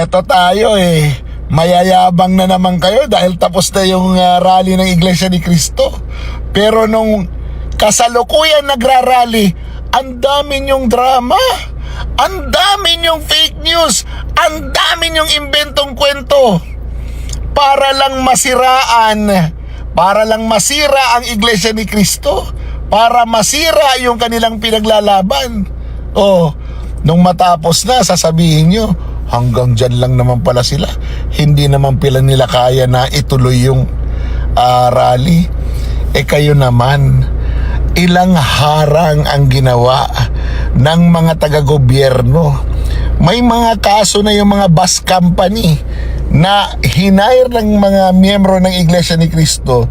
eto tayo mayayabang na naman kayo dahil tapos na yung rally ng Iglesia ni Cristo. Pero nung kasalukuyan nagrarally, ang dami niyong drama, ang dami niyong fake news, ang dami niyong inventong kwento para lang masiraan, para lang masira ang Iglesia ni Cristo, para masira yung kanilang pinaglalaban. Nung matapos na, sasabihin nyo, hanggang dyan lang naman pala sila. Hindi naman pala nila kaya na ituloy yung rally. Kayo naman, ilang harang ang ginawa ng mga taga-gobyerno. May mga kaso na yung mga bus company na hinire ng mga miyembro ng Iglesia ni Cristo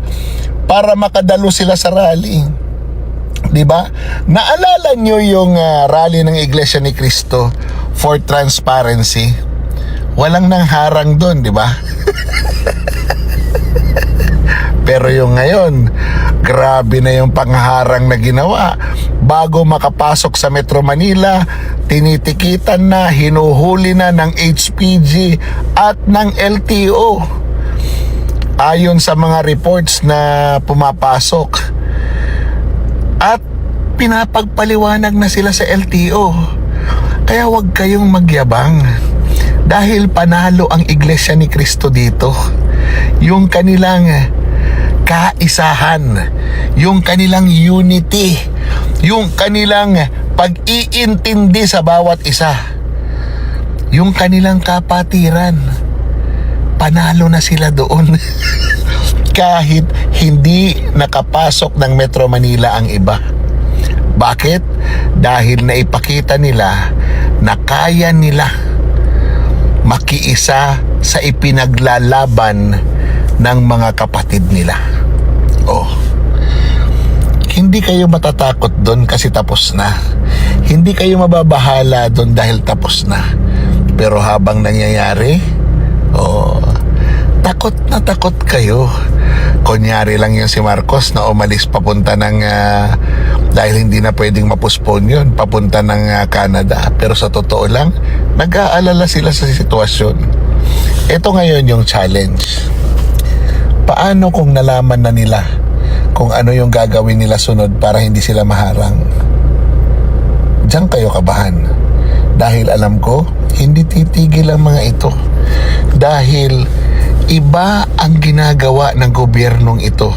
para makadalo sila sa rally. Diba? Naalala nyo yung rally ng Iglesia ni Cristo for transparency? Walang nangharang doon, diba? Pero yung ngayon, grabe na yung pangharang na ginawa. Bago makapasok sa Metro Manila, tinitikitan na, hinuhuli na ng HPG at ng LTO. Ayon sa mga reports na pumapasok. At pinapagpaliwanag na sila sa LTO. Kaya huwag kayong magyabang. Dahil panalo ang Iglesia ni Cristo dito. Yung kanilang kaisahan, yung kanilang unity, yung kanilang pag-iintindi sa bawat isa, yung kanilang kapatiran, panalo na sila doon. Kahit hindi nakapasok ng Metro Manila ang iba. Bakit? Dahil naipakita nila na kaya nila makiisa sa ipinaglalaban ng mga kapatid nila. Hindi kayo matatakot doon kasi tapos na. Hindi kayo mababahala doon dahil tapos na. Pero habang nangyayari, takot na takot kayo. Kunyari lang yung si Marcos na umalis papunta ng dahil hindi na pwedeng mapuspone yun, papunta ng Canada. Pero sa totoo lang, nag-aalala sila sa sitwasyon. Ito ngayon yung challenge. Paano kung nalaman na nila kung ano yung gagawin nila sunod para hindi sila maharang? Diyan kayo kabahan. Dahil alam ko, hindi titigil ang mga ito. Dahil iba ang ginagawa ng gobyernong ito.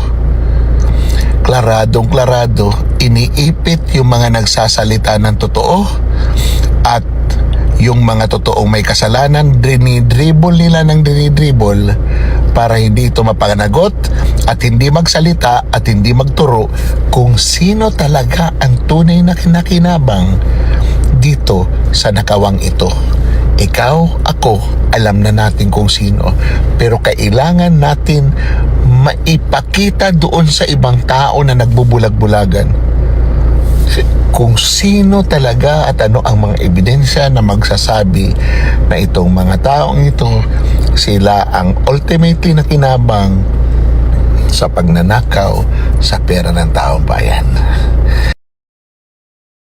Klaradong-klarado, iniipit yung mga nagsasalita ng totoo at yung mga totoong may kasalanan, dinidribble nila ng dinidribble para hindi ito mapanagot at hindi magsalita at hindi magturo kung sino talaga ang tunay na kinakinabang dito sa nakawang ito. Ikaw, ako, alam na natin kung sino. Pero kailangan natin maipakita doon sa ibang tao na nagbubulag-bulagan kung sino talaga at ano ang mga ebidensya na magsasabi na itong mga taong ito, sila ang ultimately na kinabang sa pagnanakaw sa pera ng taong bayan.